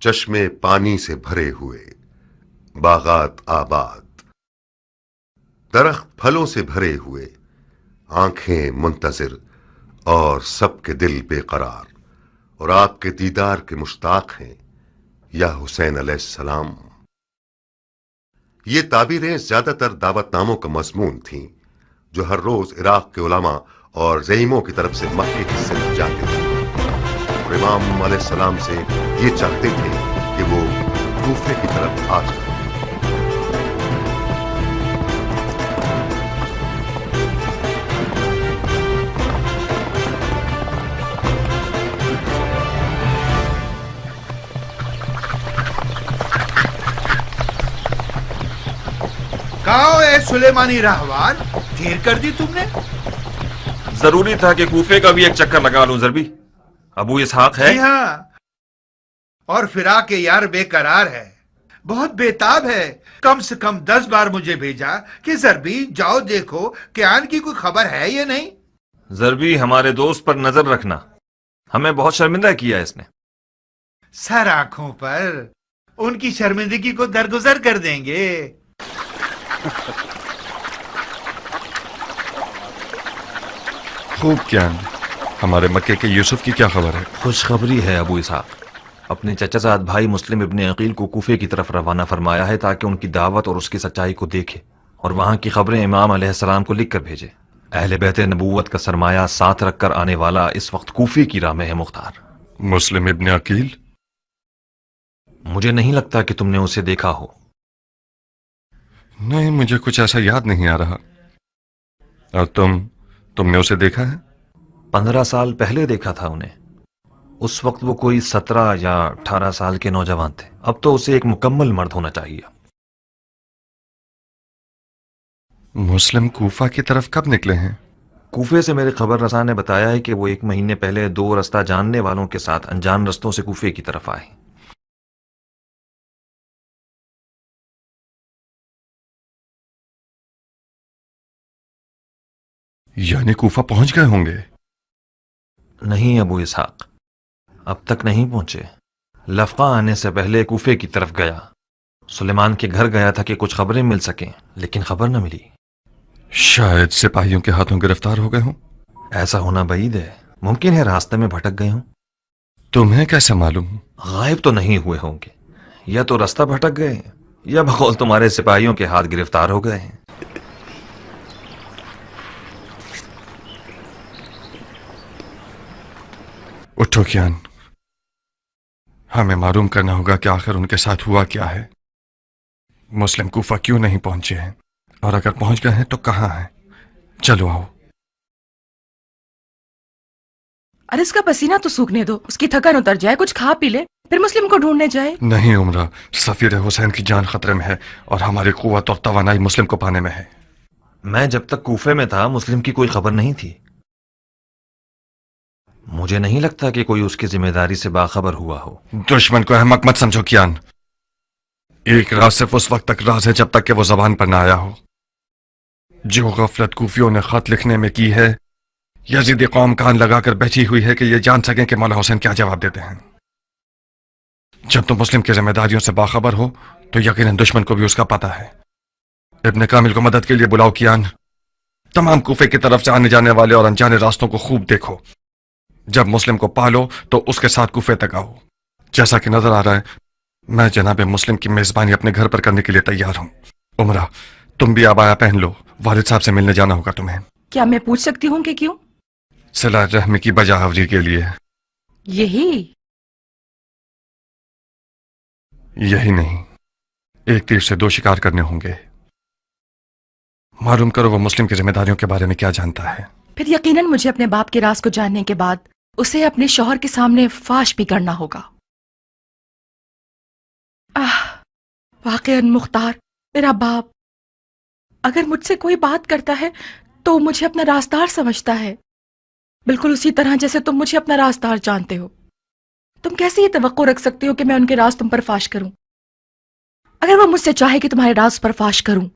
چشمے پانی سے بھرے ہوئے، باغات آباد، درخت پھلوں سے بھرے ہوئے، آنکھیں منتظر اور سب کے دل بے قرار، اور آپ کے دیدار کے مشتاق ہیں یا حسین علیہ السلام۔ یہ تعبیریں زیادہ تر دعوت ناموں کا مضمون تھیں جو ہر روز عراق کے علماء اور زعیموں کی طرف سے مکی حصے میں جاتے تھے، اور امام علیہ السلام سے یہ چاہتے تھے کہ وہ کوفے کی طرف آ جائیں۔ کہاں اے سلیمانی راہوان، دیر کر دی تم نے؟ ضروری تھا کہ کوفے کا بھی ایک چکر لگا لوں ضربی۔ ابو اسحاق ہے؟ جی ہاں، اور فراق یار بے قرار ہے، بہت بےتاب ہے۔ کم سے کم 10 بار مجھے بھیجا کہ ضربی جاؤ دیکھو کہ آن کی کوئی خبر ہے یا نہیں۔ ضربی، ہمارے دوست پر نظر رکھنا، ہمیں بہت شرمندہ کیا اس نے۔ سر آنکھوں پر، ان کی شرمندگی کو درگزر کر دیں گے۔ خوب کیان، ہمارے مکے کے یوسف کی کیا خبر ہے؟ خوشخبری ہے ابو اسحاق، اپنے چچا زاد بھائی مسلم ابن عقیل کو کوفے کی طرف روانہ فرمایا ہے تاکہ ان کی دعوت اور اس کی سچائی کو دیکھے اور وہاں کی خبریں امام علیہ السلام کو لکھ کر بھیجے۔ اہل بیت نبوت کا سرمایہ ساتھ رکھ کر آنے والا اس وقت کوفے کی راہ میں ہے مختار۔ مسلم ابن عقیل؟ مجھے نہیں لگتا کہ تم نے اسے دیکھا ہو۔ نہیں، مجھے کچھ ایسا یاد نہیں آ رہا۔ اور تم نے اسے دیکھا ہے؟ 15 سال پہلے دیکھا تھا انہیں، اس وقت وہ کوئی 17 یا 18 سال کے نوجوان تھے، اب تو اسے ایک مکمل مرد ہونا چاہیے۔ مسلم کوفہ کی طرف کب نکلے ہیں؟ کوفے سے میرے خبر رساں نے بتایا ہے کہ وہ 1 مہینے پہلے 2 رستہ جاننے والوں کے ساتھ انجان رستوں سے کوفے کی طرف آئے۔ یعنی کوفہ پہنچ گئے ہوں گے؟ نہیں ابو اسحاق، اب تک نہیں پہنچے۔ لفقہ آنے سے پہلے کوفے کی طرف گیا، سلیمان کے گھر گیا تھا کہ کچھ خبریں مل سکیں، لیکن خبر نہ ملی۔ شاید سپاہیوں کے ہاتھوں گرفتار ہو گئے ہوں۔ ایسا ہونا بعید ہے، ممکن ہے راستے میں بھٹک گئے ہوں۔ تمہیں کیسے معلوم؟ غائب تو نہیں ہوئے ہوں گے، یا تو راستہ بھٹک گئے یا بقول تمہارے سپاہیوں کے ہاتھ گرفتار ہو گئے ہیں۔ اٹھو کیان، ہمیں معلوم کرنا ہوگا کہ آخر ان کے ساتھ ہوا کیا ہے۔ مسلم کوفہ کیوں نہیں پہنچے ہیں، اور اگر پہنچ گئے ہیں تو کہاں ہیں؟ چلو آؤ۔ ارے اس کا پسینہ تو سوکھنے دو، اس کی تھکن اتر جائے، کچھ کھا پی لے، پھر مسلم کو ڈھونڈنے جائے۔ نہیں عمرہ، سفیر حسین کی جان خطرے میں ہے اور ہماری قوت اور توانائی مسلم کو پانے میں ہے۔ میں جب تک کوفے میں تھا مسلم کی کوئی خبر نہیں تھی، مجھے نہیں لگتا کہ کوئی اس کی ذمہ داری سے باخبر ہوا ہو۔ دشمن کو احمق مت سمجھو کیان، ایک راز صرف اس وقت تک راز ہے جب تک کہ وہ زبان پر نہ آیا ہو۔ جو غفلت کوفیوں نے خط لکھنے میں کی ہے، یزیدی قوم کان لگا کر بیٹھی ہوئی ہے کہ یہ جان سکیں کہ مولا حسین کیا جواب دیتے ہیں۔ جب تم مسلم کی ذمہ داریوں سے باخبر ہو تو یقیناً دشمن کو بھی اس کا پتہ ہے۔ ابن کامل کو مدد کے لیے بلاؤ کیان، تمام کوفے کی طرف سے آنے جانے والے اور انجانے راستوں کو خوب دیکھو۔ جب مسلم کو پالو تو اس کے ساتھ کوفے تک آؤ۔ جیسا کہ نظر آ رہا ہے میں جناب مسلم کی میزبانی اپنے گھر پر کرنے کے لیے تیار ہوں۔ عمرہ، تم بھی عبایا پہن لو، والد صاحب سے ملنے جانا ہوگا تمہیں۔ کیا میں پوچھ سکتی ہوں کہ کیوں؟ صلہ رحم کی بجا آوری کے لیے۔ یہی نہیں، ایک تیر سے 2 شکار کرنے ہوں گے۔ معلوم کرو وہ مسلم کی ذمہ داریوں کے بارے میں کیا جانتا ہے۔ پھر یقیناً مجھے اپنے باپ کے راز کو جاننے کے بعد اسے اپنے شوہر کے سامنے فاش بھی کرنا ہوگا۔ واقعاً مختار، میرا باپ اگر مجھ سے کوئی بات کرتا ہے تو مجھے اپنا رازدار سمجھتا ہے، بالکل اسی طرح جیسے تم مجھے اپنا رازدار جانتے ہو۔ تم کیسے یہ توقع رکھ سکتے ہو کہ میں ان کے راز تم پر فاش کروں؟ اگر وہ مجھ سے چاہے کہ تمہارے راز پر فاش کروں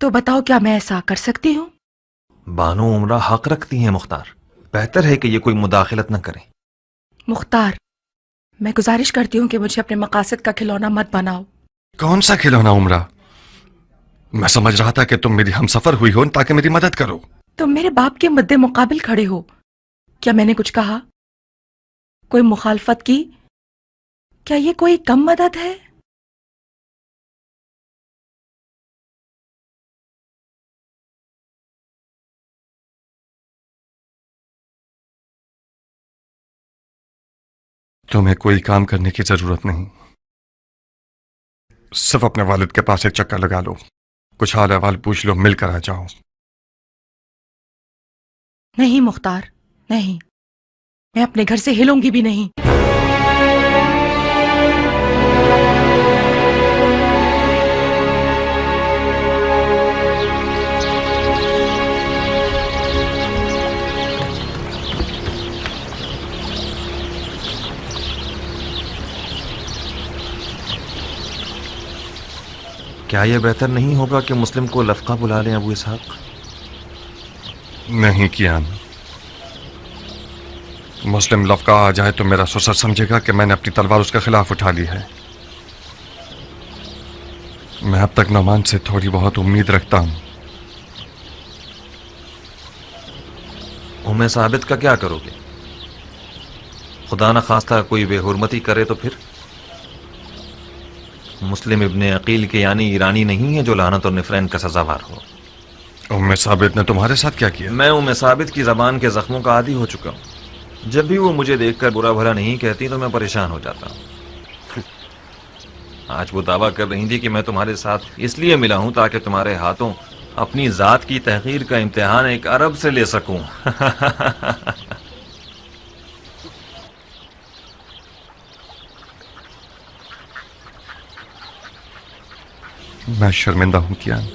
تو بتاؤ کیا میں ایسا کر سکتی ہوں؟ بانو عمرہ حق رکھتی ہیں مختار، بہتر ہے کہ یہ کوئی مداخلت نہ کریں۔ مختار، मैं गुजारिश करती हूँ कि मुझे अपने मकासद का खिलौना मत बनाओ। कौन सा खिलौना उम्रा? मैं समझ रहा था कि तुम मेरी हमसफर हुई हो ताकि मेरी मदद करो। तुम मेरे बाप के मुद्दे मुकाबिल खड़े हो। क्या मैंने कुछ कहा? कोई मुखालफत की? क्या ये कोई कम मदद है? तुम्हें कोई काम करने की जरूरत नहीं, सिर्फ अपने वालिद के पास एक चक्कर लगा लो, कुछ हाल अहवाल पूछ लो, मिलकर आ जाओ। नहीं मुख्तार, नहीं, मैं अपने घर से हिलूंगी भी नहीं। क्या यह बेहतर नहीं होगा कि मुस्लिम को लफका बुला लें अबू इसहाक? नहीं कियान, मुस्लिम लफका आ जाए तो मेरा ससुर समझेगा कि मैंने अपनी तलवार उसके खिलाफ उठा ली है। मैं अब तक नौमान से थोड़ी बहुत उम्मीद रखता हूं। उम्मे साबित का क्या करोगे? खुदा न खास्ता कोई बेहुरमती करे तो फिर? मुस्लिम इब्ने अकील के यानी ईरानी नहीं है जो लानत और निफरैन का सजावार हो। उम्मे साबित ने तुम्हारे साथ क्या किया? मैं उम्मे साबित की जबान के जख्मों का आदी हो चुका हूं। जब भी वो मुझे देखकर बुरा भला नहीं कहती तो मैं परेशान हो जाता हूं। आज वो दावा कर रही थी कि मैं तुम्हारे साथ इसलिए मिला हूं ताकि तुम्हारे हाथों अपनी जात की तहकीर का इम्तिहान एक अरब से ले सकूं। मैं शर्मिंदा हूं कियान।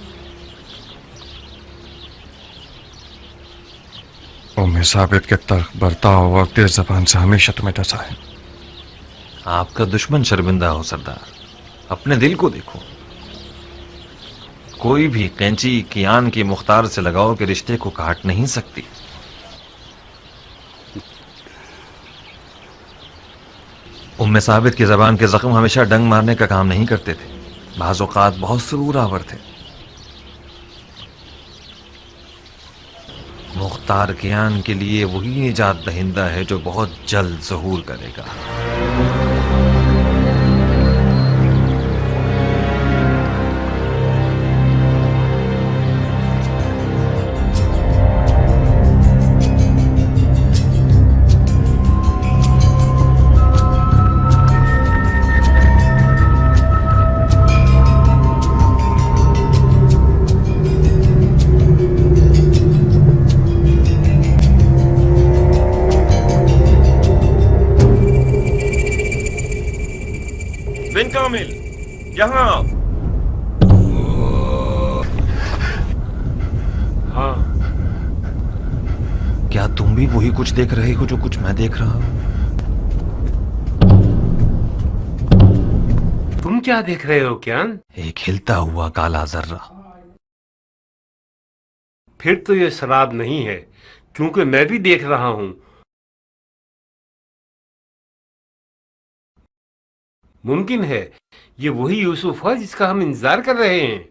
उम्मे साबित के तर्क बर्ताव और तेज जबान से हमेशा तुम्हें डसा है। आपका दुश्मन शर्मिंदा हो सरदार, अपने दिल को देखो। कोई भी कैंची कियान की मुख्तार से लगाओ के रिश्ते को काट नहीं सकती। उम्मे साबित की जबान के जख्म हमेशा डंग मारने का काम नहीं करते थे, बाज़ औक़ात बहुत सुरूर आवर थे। मुख्तार कियान के लिए वही निजात दहिंदा है जो बहुत जल्द ज़हूर करेगा। बिन कामिल, यहाँ आओ। हाँ, क्या तुम भी वही कुछ देख रहे हो जो कुछ मैं देख रहा हूं? तुम क्या देख रहे हो कियान? एक हिलता हुआ काला जर्रा। फिर तो ये शराब नहीं है, क्योंकि मैं भी देख रहा हूं। मुमकिन है ये वही यूसुफ है जिसका हम इंतजार कर रहे हैं।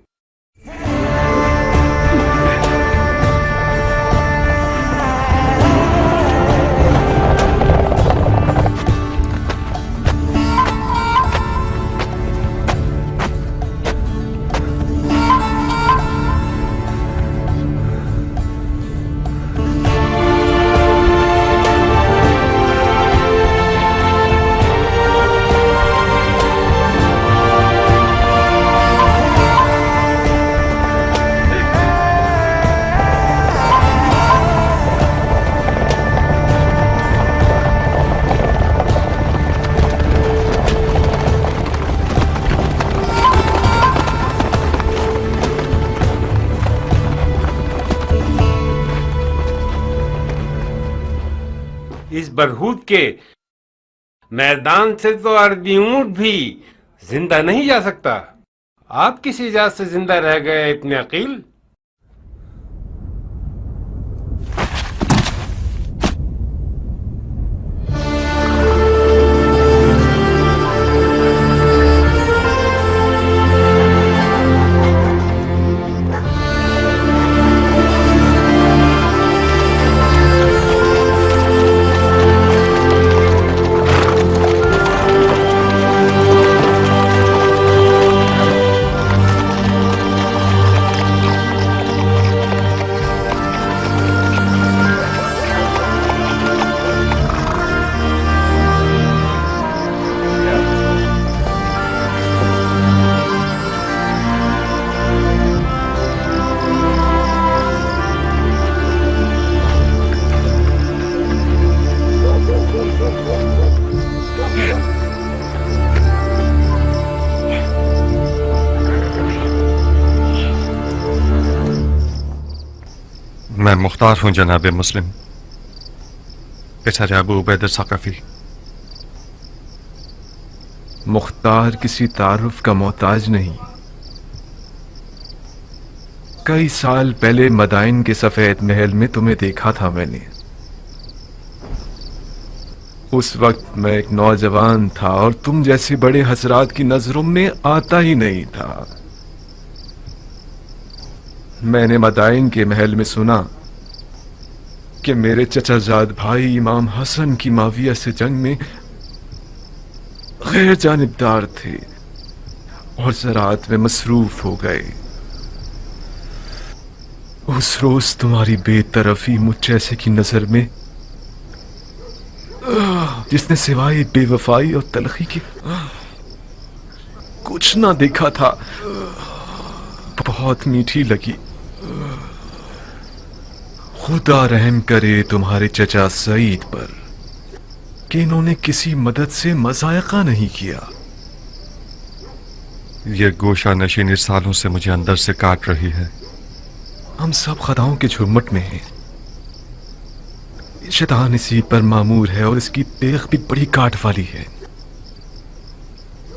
इस बरहूत के मैदान से तो अरबी ऊंट भी जिंदा नहीं जा सकता। आप किस इजाजत से जिंदा रह गए इब्ने अकील? मुख्तार हूं जनाब मुस्लिम, पिसर अबू उबैद सक़फ़ी। मुख्तार किसी तारुफ का मोहताज नहीं। कई साल पहले मदाइन के सफेद महल में तुम्हें देखा था मैंने। उस वक्त मैं एक नौजवान था और तुम जैसे बड़े हजरात की नजरों में आता ही नहीं था। मैंने मदाइन के महल में सुना कि मेरे चचाजाद भाई इमाम हसन की माविया से जंग में गैर जानिबदार थे और ज़राअत में मसरूफ हो गए। उस रोज तुम्हारी बेतरफी मुझ जैसे की नजर में, जिसने सिवाय बेवफाई और तलखी के कुछ ना देखा था, बहुत मीठी लगी। खुदा रहम करे तुम्हारे चचा सईद पर कि इन्होंने किसी मदद से मजायका नहीं किया। ये गोशा नशीनी सालों से मुझे अंदर से काट रही है। हम सब खदाओं के झुरमुट में हैं। शैतान इसी पर मामूर है और इसकी देख भी बड़ी काट वाली है।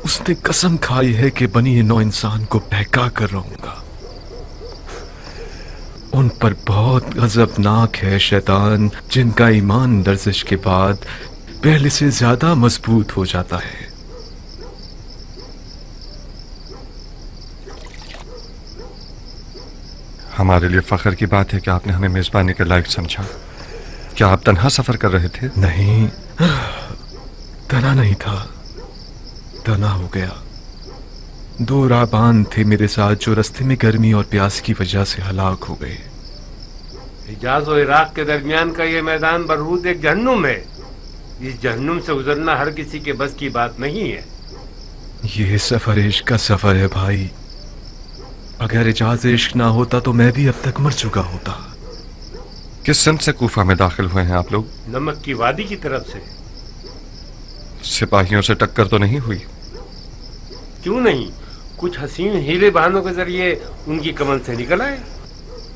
उसने कसम खाई है कि बनी नौ इंसान को बहका कर रहूंगा। उन पर बहुत गजबनाक है शैतान, जिनका ईमान लर्जिश के बाद पहले से ज्यादा मजबूत हो जाता है। हमारे लिए फख्र की बात है कि आपने हमें मेजबानी के लायक समझा। क्या आप तन्हा सफर कर रहे थे? नहीं, तना नहीं था, तना हो गया। दो राहबान थे मेरे साथ जो रास्ते में गर्मी और प्यास की वजह से हलाक हो गए। हिजाज और इराक के दरमियान का ये मैदान बरहूद एक जहन्नुम है। इस जहन्नुम से गुजरना हर किसी के बस की बात नहीं है। ये सफर इश्क का सफर है भाई। अगर इजाज़ इश्क ना होता तो मैं भी अब तक मर चुका होता। किस सिमत से कूफा में दाखिल हुए हैं आप लोग? नमक की वादी की तरफ से। सिपाहियों से टक्कर तो नहीं हुई? क्यों नहीं, कुछ हसीन हीले बहानों के जरिए उनकी कमर से निकल आए।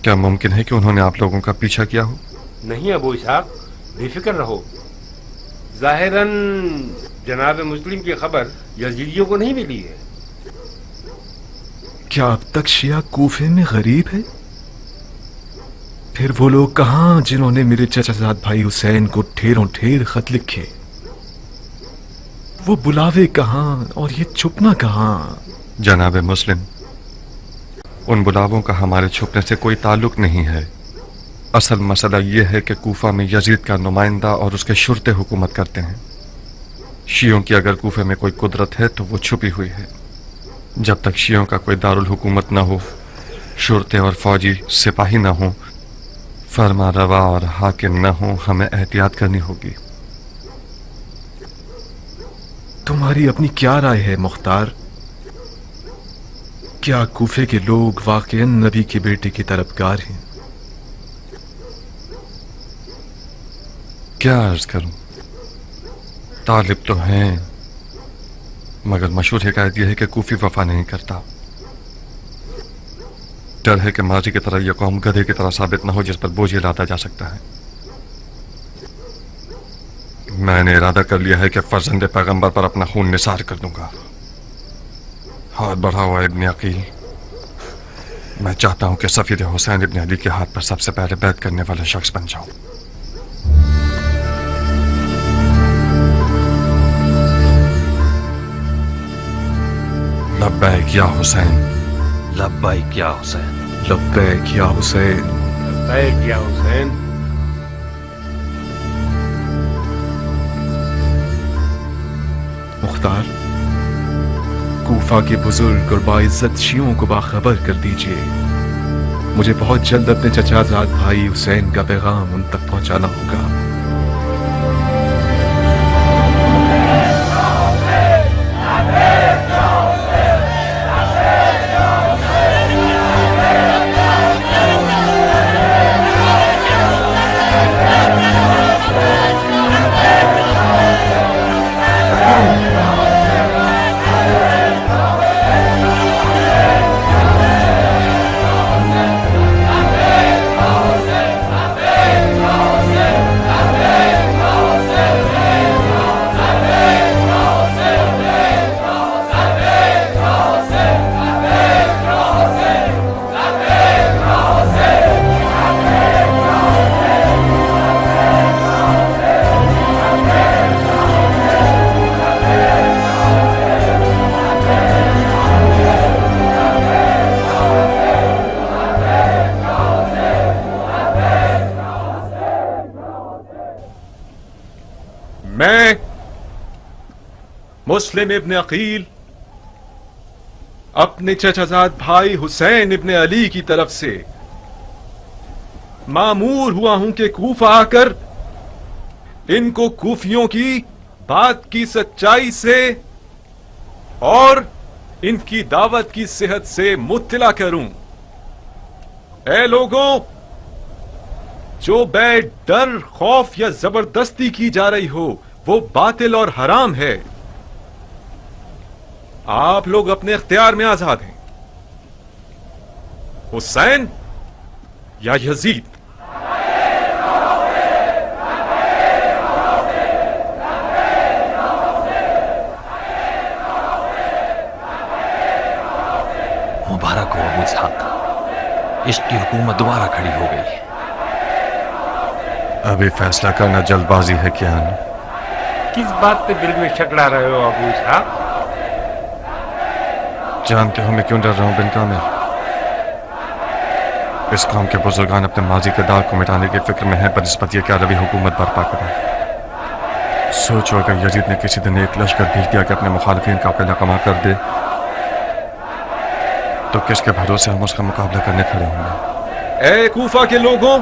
क्या मुमकिन है कि उन्होंने आप लोगों का पीछा किया हो? नहीं अबू इसहाक, बेफिक्र रहो। जाहिरन जनाब मुस्लिम की खबर यजीदियों को नहीं मिली है। क्या अब तक शिया कूफे में गरीब है? फिर वो लोग कहां जिन्होंने मेरे चचाजाद भाई हुसैन को ढेरों ढेर खत लिखे? वो बुलावे कहां और ये छुपना कहां? जनाब मुस्लिम, उन बुलावों का हमारे छुपने से कोई ताल्लुक नहीं है। असल मसला यह है कि कूफा में यजीद का नुमाइंदा और उसके शुरते हुकूमत करते हैं। शियों की अगर कूफे में कोई कुदरत है तो वो छुपी हुई है। जब तक शियों का कोई दारुल हुकूमत न हो, शुरते और फौजी सिपाही न हो, फरमा रवा और हाकिम न हो, हमें एहतियात करनी होगी। तुम्हारी अपनी क्या राय है मुख्तार? क्या कूफे के लोग वाकईन नबी के बेटे की तरफदार हैं? क्या अर्ज करूं, तालिब तो हैं, मगर मशहूर हिकायत यह है कि कूफी वफा नहीं करता। डर है कि माजी की तरह यह कौम गधे की तरह साबित न हो जिस पर बोझ लादा जा सकता है। मैंने इरादा कर लिया है कि फर्जंदे पैगंबर पर अपना खून निसार कर दूंगा। हाथ बढ़ा हुआ इब्न अकील, मैं चाहता हूं कि सफीर हुसैन इब्न अली के हाथ पर सबसे पहले बैत करने वाला शख्स बन जाऊं। लब्बैक या हुसैन। लब्बैक या हुसैन। लब्बैक या हुसैन। लब्बैक या हुसैन। मुख्तार, कूफा के बुजुर्ग और बाइज्जत शियों को बाखबर कर दीजिए। मुझे बहुत जल्द अपने चचाजाद भाई हुसैन का पैगाम उन तक पहुंचाना होगा। میں مسلم ابن عقیل اپنے چچا زاد بھائی حسین ابن علی کی طرف سے مامور ہوا ہوں کہ کوفہ آ کر ان کو کوفیوں کی بات کی سچائی سے اور ان کی دعوت کی صحت سے مطلع کروں۔ اے لوگوں، جو بے ڈر، خوف یا زبردستی کی جا رہی ہو وہ باطل اور حرام ہے۔ آپ لوگ اپنے اختیار میں آزاد ہیں، حسین یا یزید۔ مبارک ہو ابو اسحاق، عشق کی حکومت دوبارہ کھڑی ہو گئی۔ ابھی فیصلہ کرنا جلد بازی ہے کیا؟ کس بات پہ دل میں شک لا رہے ہو ابو اسحاق؟ جانتے ہو میں کیوں ڈر رہا ہوں بن کامل؟ اس قوم کے بزرگان اپنے ماضی کے داغ کو مٹانے کی فکر میں ہیں بنسبت یہ کہ عربی حکومت برپا کریں۔ سوچو اگر یزید نے کسی دن ایک لشکر بھیج دیا کہ اپنے مخالفین کا قلعہ کما کر دے تو کس کے بھروسے ہم اس کا مقابلہ کرنے کھڑے ہوں گے؟ اے کوفہ کے لوگوں،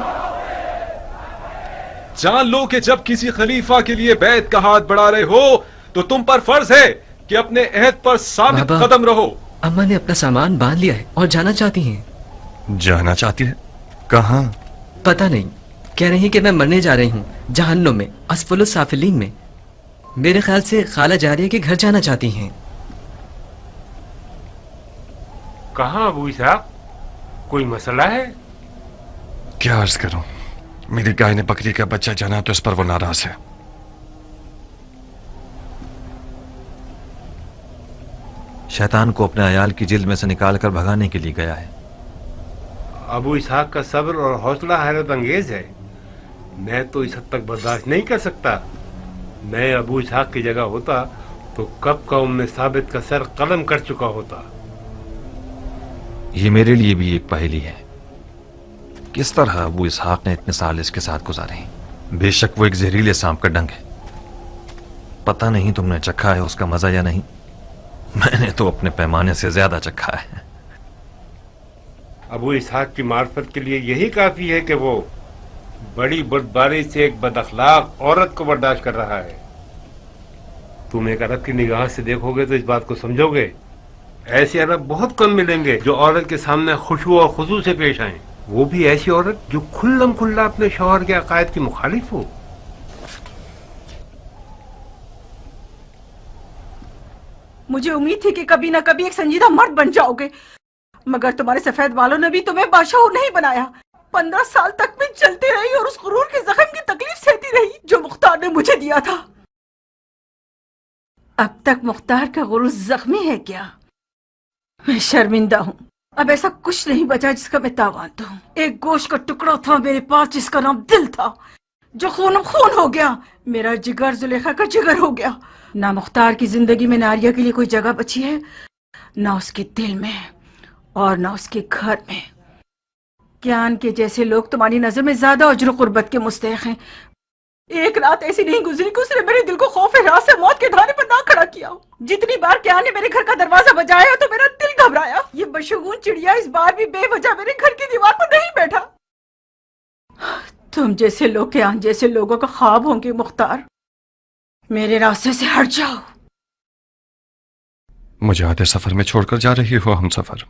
جان لو کہ جب کسی خلیفہ کے لیے بیعت کا ہاتھ بڑھا رہے ہو تو تم پر فرض ہے کہ اپنے عہد پر ثابت بابا، قدم رہو۔ اما نے اپنا سامان باندھ لیا ہے اور جانا چاہتی ہیں۔ جانا چاہتی ہے؟ کہاں؟ پتہ نہیں، کہہ رہی ہیں کہ میں مرنے جا رہی ہوں جہنم میں، اسفل السافلین میں۔ میرے خیال سے خالہ جاریہ کے گھر جانا چاہتی ہیں۔ کہاں ابو اسحاق؟ کوئی مسئلہ ہے؟ کیا عرض کروں، میری گائے نے بکری کا بچہ جانا تو اس پر وہ ناراض ہے۔ شیطان کو اپنے عیال کی جلد میں سے نکال کر بھگانے کے لیے گیا ہے۔ ابو اسحاق کا صبر اور حوصلہ حیرت انگیز ہے، میں تو اس حد تک برداشت نہیں کر سکتا۔ میں ابو اسحاق کی جگہ ہوتا تو کب کا ام ثابت کا سر قلم کر چکا ہوتا۔ یہ میرے لیے بھی ایک پہیلی ہے، کس طرح ابو اسحاق نے اتنے سال اس کے ساتھ گزارے ہیں۔ بے شک وہ ایک زہریلے سانپ کا ڈنگ ہے، پتہ نہیں تم نے چکھا ہے اس کا مزہ یا نہیں، میں نے تو اپنے پیمانے سے زیادہ چکھا ہے۔ ابو اسحاق کی معرفت کے لیے یہی کافی ہے کہ وہ بڑی بردباری سے ایک بد اخلاق عورت کو برداشت کر رہا ہے۔ تم ایک عرب کی نگاہ سے دیکھو گے تو اس بات کو سمجھو گے۔ ایسے عرب بہت کم ملیں گے جو عورت کے سامنے خشوع اور خضوع سے پیش آئیں، وہ بھی ایسی عورت جو کھلم کھلا اپنے شوہر کے عقائد کی مخالف ہو۔ مجھے امید تھی کہ کبھی نہ کبھی ایک سنجیدہ مرد بن جاؤ گے، مگر تمہارے سفید والوں نے بھی تمہیں بادشاہ نہیں بنایا۔ 15 سال تک میں چلتی رہی اور اس غرور کے زخم کی تکلیف سہتی رہی جو مختار نے مجھے دیا تھا۔ اب تک مختار کا غرور زخمی ہے کیا؟ میں شرمندہ ہوں، اب ایسا کچھ نہیں بچا جس کا میں تاوان دوں۔ ایک گوشت کا ٹکڑا تھا میرے پاس جس کا نام دل تھا، جو خون خون ہو گیا۔ میرا جگر زلیخا کا جگر ہو گیا۔ نہ مختار کی زندگی میں ناریہ کے لیے کوئی جگہ بچی ہے، نہ اس کے دل میں اور نہ اس کے گھر میں۔ کیان کے جیسے لوگ تمہاری نظر میں زیادہ اجر و قربت کے مستحق ہیں۔ ایک رات ایسی نہیں گزری کہ اس نے میرے دل کو خوف راز سے موت کے دھانے پر نہ کھڑا کیا۔ جتنی بار کیان نے میرے گھر کا دروازہ بجایا تو میرا دل گھبرایا۔ یہ بشگون چڑیا اس بار بھی بے وجہ میرے گھر کی دیوار پر نہیں بیٹھا۔ تم جیسے لوگ کیان جیسے لوگوں کا خواب ہوں گے مختار، میرے راستے سے ہٹ جاؤ۔ مجھے آدھے سفر میں چھوڑ کر جا رہی ہو ہم سفر؟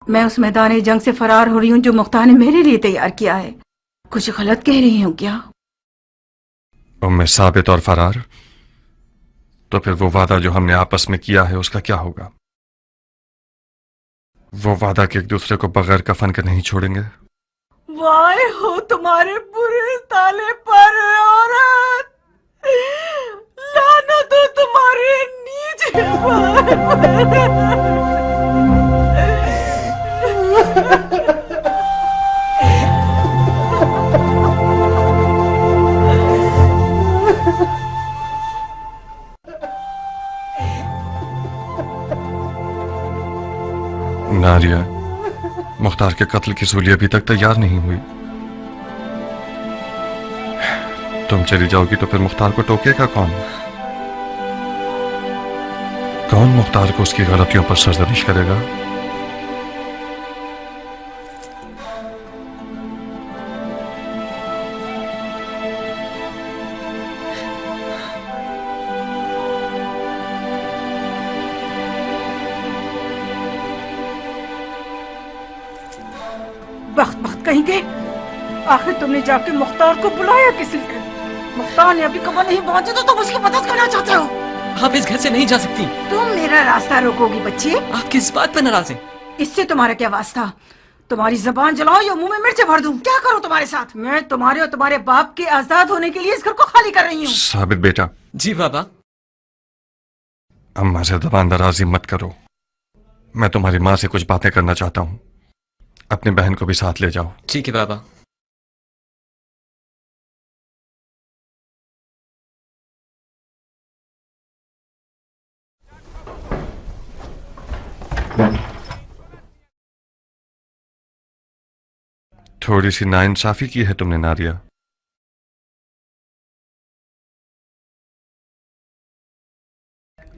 میں اس میدان جنگ سے فرار ہو رہی ہوں جو مختار نے میرے لیے تیار کیا ہے۔ کچھ غلط کہہ رہی ہوں کیا؟ ام ثابت اور فرار؟ تو پھر وہ وعدہ جو ہم نے آپس میں کیا ہے اس کا کیا ہوگا؟ وہ وعدہ کہ ایک دوسرے کو بغیر کفن کے نہیں چھوڑیں گے؟ وائے ہو تمہارے برے تالے پر عورت، لعنت ہو تمہارے نیچے پر۔ ناریہ، مختار کے قتل کی سولی ابھی تک تیار نہیں ہوئی۔ तुम चली जाओगी तो फिर मुख्तार को टोकेगा कौन? कौन मुख्तार को उसकी गलतियों पर सरजनिश करेगा? वक्त वक्त कहीं गए। आखिर तुमने जाके मुख्तार को बुलाया किस लिए? मुख्तार ने अभी कमर नहीं पहुंचे तो तुम उसकी मदद करना चाहते हो? आप इस घर से नहीं जा सकती। तुम मेरा रास्ता रोकोगी बच्चे? आप किस बात पर नाराज हैं? इससे तुम्हारा क्या वास्ता? तुम्हारी जबान जलाओ या मुंह में मिर्चे भर दूं? क्या करूं तुम्हारे साथ? मैं तुम्हारे और तुम्हारे बाप के आजाद होने के लिए इस घर को खाली कर रही हूँ। साबित बेटा। जी बाबा। अम्मा से जबान दराजी मत करो। मैं तुम्हारी माँ से कुछ बातें करना चाहता हूँ। अपनी बहन को भी साथ ले जाओ। ठीक है बाबा। थोड़ी सी नाइंसाफी की है तुमने नारिया।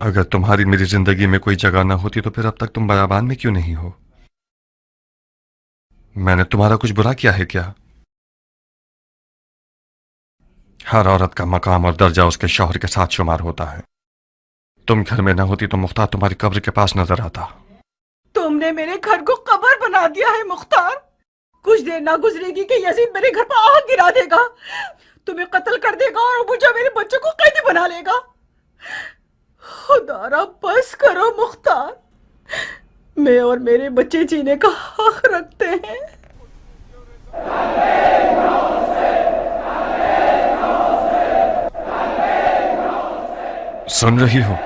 अगर तुम्हारी मेरी जिंदगी में कोई जगह ना होती तो फिर अब तक तुम बयाबान में क्यों नहीं हो? मैंने तुम्हारा कुछ बुरा किया है क्या? हर औरत का मकाम और दर्जा उसके शौहर के साथ शुमार होता है। तुम घर में ना होती तो मुख्तार तुम्हारी कब्र के पास नजर आता। तुमने मेरे घर को कब्र बना दिया है मुख्तार। कुछ देर ना गुजरेगी कि यजीद मेरे घर पर आग गिरा देगा, तुम्हें कत्ल कर देगा और मुझे मेरे बच्चों को कैदी बना लेगा। खुदारा बस करो मुख्तार, मैं और मेरे बच्चे जीने का हक रखते हैं। सुन रही हो?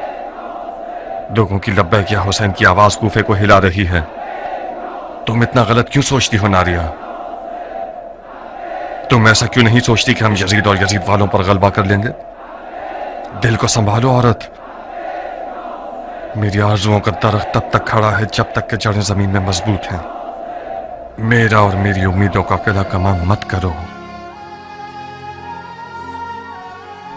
लोगों की लब्बैक या हुसैन की आवाज कूफे को हिला रही है। तुम इतना गलत क्यों सोचती हो नारिया? तुम ऐसा क्यों नहीं सोचती कि हम यजीद और यजीद वालों पर गलबा कर लेंगे? दिल को संभालो औरत। मेरी आरजुओं का दरख्त तब तक खड़ा है जब तक कि जड़ें जमीन में मजबूत हैं। मेरा और मेरी उम्मीदों का किला कमांग मत करो।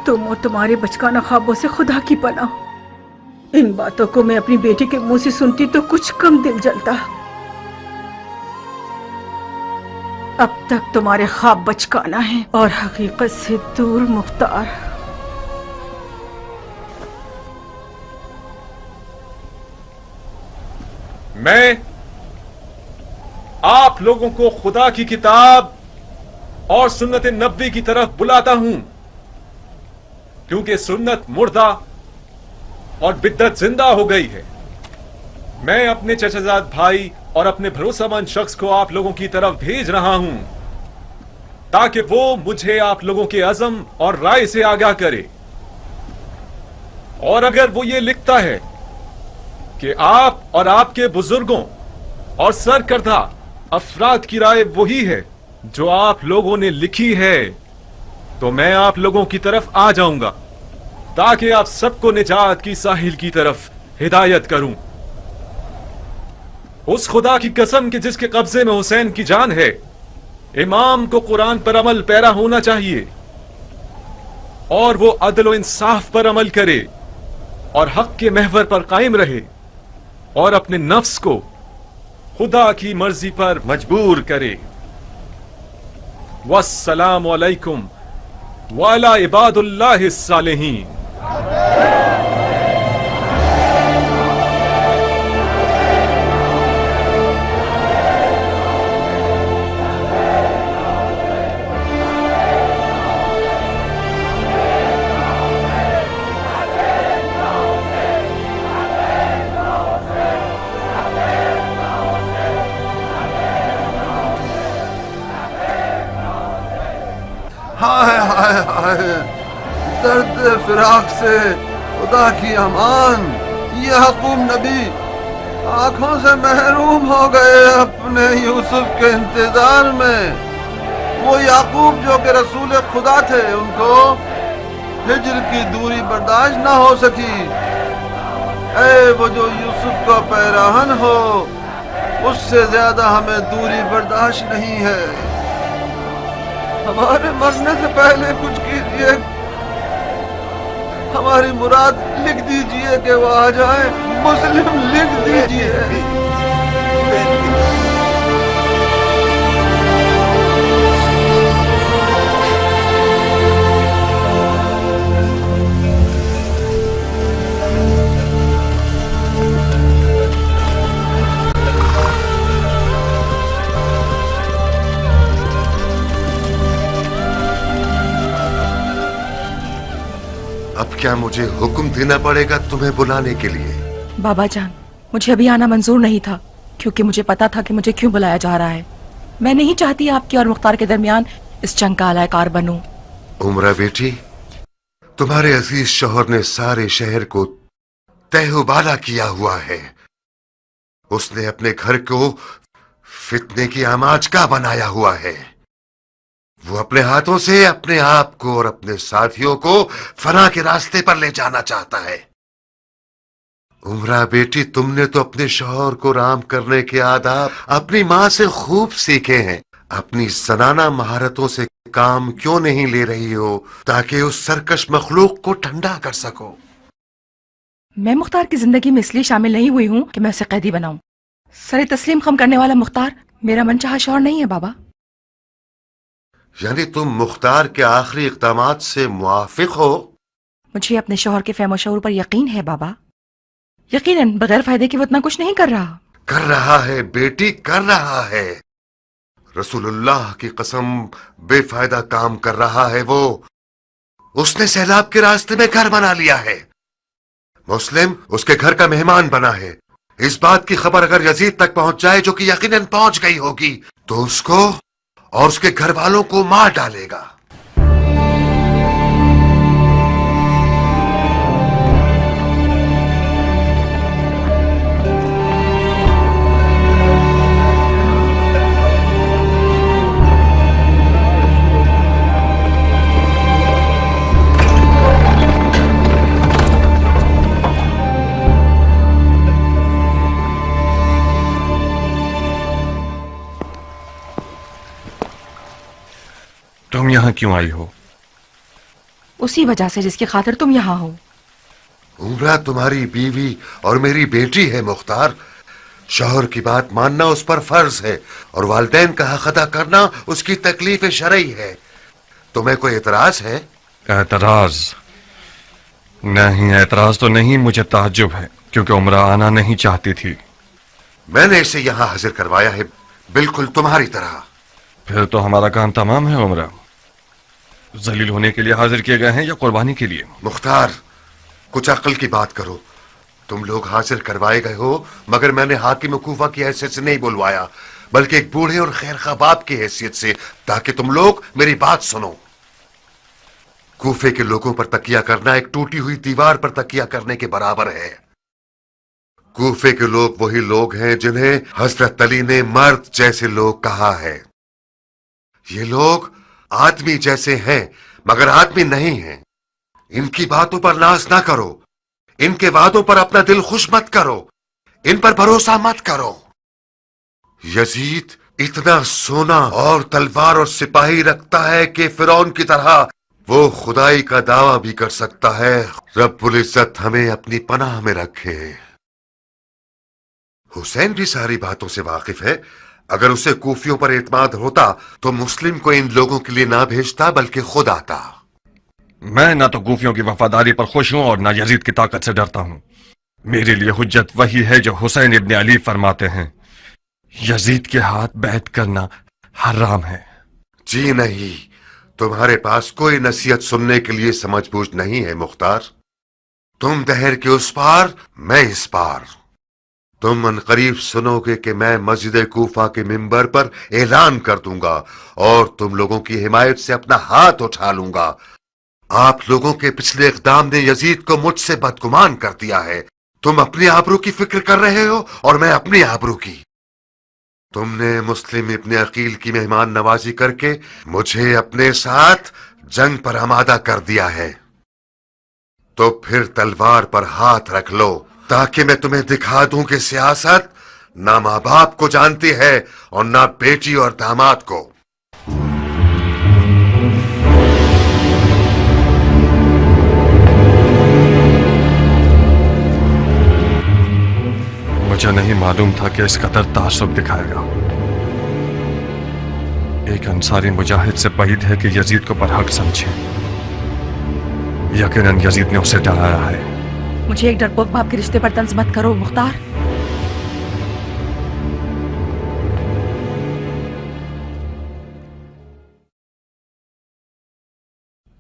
तुम और तुम्हारे बचकाना ख्वाबों से खुदा की पनाह। इन बातों को मैं अपनी बेटी के मुंह से सुनती तो कुछ कम दिल जलता। अब तक तुम्हारे ख्वाब बचकाना है और हकीकत से दूर मुख्तार। मैं आप लोगों को खुदा की किताब और सुन्नत नबी की तरफ बुलाता हूं, क्योंकि सुन्नत मुर्दा और बिद्दत जिंदा हो गई है। मैं अपने चचाजाद भाई और अपने भरोसेमंद शख्स को आप लोगों की तरफ भेज रहा हूं ताकि वो मुझे आप लोगों के अज़म और राय से आगाह करे। और अगर वो ये लिखता है कि आप और आपके बुजुर्गों और सरकर्दा अफराद की राय वही है जो आप लोगों ने लिखी है, तो मैं आप लोगों की तरफ आ जाऊंगा ताकि आप सबको निजात की साहिल की तरफ हिदायत करूं। उस खुदा की कसम के जिसके कब्जे में हुसैन की जान है, इमाम को कुरान पर अमल पैरा होना चाहिए और वो अदल व इंसाफ पर अमल करे और हक के महवर पर कायम रहे और अपने नफ्स को खुदा की मर्जी पर मजबूर करे। वस्सलामु अलैकुम व अला इबादुल्लाहिस सालिहीन। हाय हाय हाय, दर्द फिराक से खुदा की अमान। याकूब नबी आंखों से महरूम हो गए अपने यूसुफ के इंतजार में। वो याकूब जो कि रसूल खुदा थे, उनको हिजर की दूरी बर्दाश्त ना हो सकी। ऐ वो जो यूसुफ का पैराहन हो, उससे ज्यादा हमें दूरी बर्दाश्त नहीं है। ہمارے مرنے سے پہلے کچھ کیجیے، ہماری مراد لکھ دیجیے کہ وہ آ جائیں، مسلم لکھ دیجیے۔ اب کیا مجھے حکم دینا پڑے گا تمہیں بلانے کے لیے؟ بابا جان، مجھے ابھی آنا منظور نہیں تھا کیونکہ مجھے پتا تھا کہ مجھے کیوں بلایا جا رہا ہے۔ میں نہیں چاہتی آپ کی اور مختار کے درمیان اس جنگ کا اعلی کار بنوں۔ عمرہ بیٹی، تمہارے عزیز شوہر نے سارے شہر کو تہ و بالا کیا ہوا ہے۔ اس نے اپنے گھر کو فتنے کی آماج کا بنایا ہوا ہے۔ وہ اپنے ہاتھوں سے اپنے آپ کو اور اپنے ساتھیوں کو فنا کے راستے پر لے جانا چاہتا ہے۔ عمرہ بیٹی، تم نے تو اپنے شوہر کو رام کرنے کے آداب اپنی ماں سے خوب سیکھے ہیں۔ اپنی زنانہ مہارتوں سے کام کیوں نہیں لے رہی ہو تاکہ اس سرکش مخلوق کو ٹھنڈا کر سکو؟ میں مختار کی زندگی میں اس لیے شامل نہیں ہوئی ہوں کہ میں اسے قیدی بناؤں۔ سر تسلیم خم کرنے والا مختار میرا من چاہا شوہر نہیں ہے بابا۔ یعنی تم مختار کے آخری اقدامات سے موافق ہو؟ مجھے اپنے شوہر کے فہم و شعور پر یقین ہے بابا، یقیناً بغیر فائدے کے وہ اتنا کچھ نہیں کر رہا۔ کر رہا ہے بیٹی، کر رہا ہے۔ رسول اللہ کی قسم، بے فائدہ کام کر رہا ہے وہ۔ اس نے سیلاب کے راستے میں گھر بنا لیا ہے۔ مسلم اس کے گھر کا مہمان بنا ہے۔ اس بات کی خبر اگر یزید تک پہنچ جائے، جو کہ یقیناً پہنچ گئی ہوگی، تو اس کو اور اس کے گھر والوں کو مار ڈالے گا۔ تم یہاں کیوں آئی ہو؟ اسی وجہ سے جس کی خاطر تم یہاں ہو۔ عمرہ تمہاری بیوی اور میری بیٹی ہے مختار۔ شوہر کی بات ماننا اس پر فرض ہے اور والدین کا حق ادا کرنا اس کی تکلیف شرعی ہے۔ تمہیں کوئی اعتراض ہے؟ اعتراض نہیں، اعتراض تو نہیں، مجھے تعجب ہے کیونکہ عمرہ آنا نہیں چاہتی تھی۔ میں نے اسے یہاں حاضر کروایا ہے، بالکل تمہاری طرح۔ پھر تو ہمارا کام تمام ہے۔ عمرہ ذلیل ہونے کے لیے حاضر کیے گئے ہیں یا قربانی کے لیے؟ مختار، کچھ عقل کی بات کرو۔ تم لوگ حاضر کوائے گئے ہو، مگر میں نے حاکم کوفہ کی حیثیت سے نہیں بلوایا، بلکہ ایک بوڑھے اور خیر خواہ باپ کی حیثیت سے، تاکہ تم لوگ میری بات سنو۔ کوفے کے لوگوں پر تکیہ کرنا ایک ٹوٹی ہوئی دیوار پر تکیہ کرنے کے برابر ہے۔ کوفے کے لوگ وہی لوگ ہیں جنہیں حضرت علی نے مرد جیسے لوگ کہا ہے۔ یہ لوگ آدمی جیسے ہیں مگر آدمی نہیں ہیں۔ ان کی باتوں پر ناز نہ کرو، ان کے وعدوں پر اپنا دل خوش مت کرو، ان پر بھروسہ مت کرو۔ یزید اتنا سونا اور تلوار اور سپاہی رکھتا ہے کہ فرعون کی طرح وہ خدائی کا دعویٰ بھی کر سکتا ہے۔ رب العزت ہمیں اپنی پناہ میں رکھے۔ حسین بھی ساری باتوں سے واقف ہے۔ اگر اسے کوفیوں پر اعتماد ہوتا تو مسلم کو ان لوگوں کے لیے نہ بھیجتا بلکہ خود آتا۔ میں نہ تو کوفیوں کی وفاداری پر خوش ہوں اور نہ یزید کی طاقت سے ڈرتا ہوں۔ میرے لیے حجت وہی ہے جو حسین ابن علی فرماتے ہیں، یزید کے ہاتھ بیعت کرنا حرام ہے۔ جی نہیں، تمہارے پاس کوئی نصیحت سننے کے لیے سمجھ بوجھ نہیں ہے مختار۔ تم دہر کے اس پار، میں اس پار۔ تم ان قریب سنو گے کہ میں مسجد کوفہ کے ممبر پر اعلان کر دوں گا اور تم لوگوں کی حمایت سے اپنا ہاتھ اٹھا لوں گا۔ آپ لوگوں کے پچھلے اقدام نے یزید کو مجھ سے بدگمان کر دیا ہے۔ تم اپنی آبرو کی فکر کر رہے ہو اور میں اپنی آبرو کی۔ تم نے مسلم ابن عقیل کی مہمان نوازی کر کے مجھے اپنے ساتھ جنگ پر آمادہ کر دیا ہے، تو پھر تلوار پر ہاتھ رکھ لو تاکہ میں تمہیں دکھا دوں کہ سیاست نہ ماں باپ کو جانتی ہے اور نہ بیٹی اور داماد کو۔ मुझे नहीं मालूम था कि इस कदर तासुब दिखाएगा। एक अंसारी मुजाहिद से बैद है कि यजीद को बरहक समझे। यकीनन यजीद ने उसे डराया है। मुझे एक डरपोक बाप के रिश्ते पर तंज मत करो मुख्तार।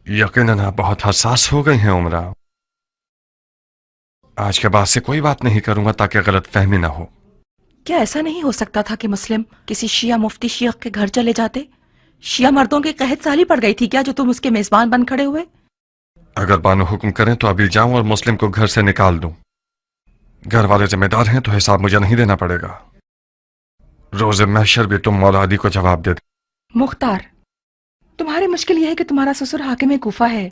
यकीनन आप बहुत हसास हो गई हैं उमरा। आज के बाद से कोई बात नहीं करूंगा ताकि गलत फहमी ना हो। क्या ऐसा नहीं हो सकता था कि मुस्लिम किसी शिया मुफ्ती शेख के घर चले जाते? शिया मर्दों की कहत साली पड़ गई थी क्या जो तुम उसके मेजबान बन खड़े हुए? अगर बानो हुक्म करें तो अभी जाऊं और मुस्लिम को घर से निकाल दूं। घर वाले जिम्मेदार हैं तो हिसाब मुझे नहीं देना पड़ेगा। रोज़े महशर भी तुम मौला अली को जवाब दे दो। मुख्तार, तुम्हारी मुश्किल यह है कि तुम्हारा ससुर हाकिम कूफा है।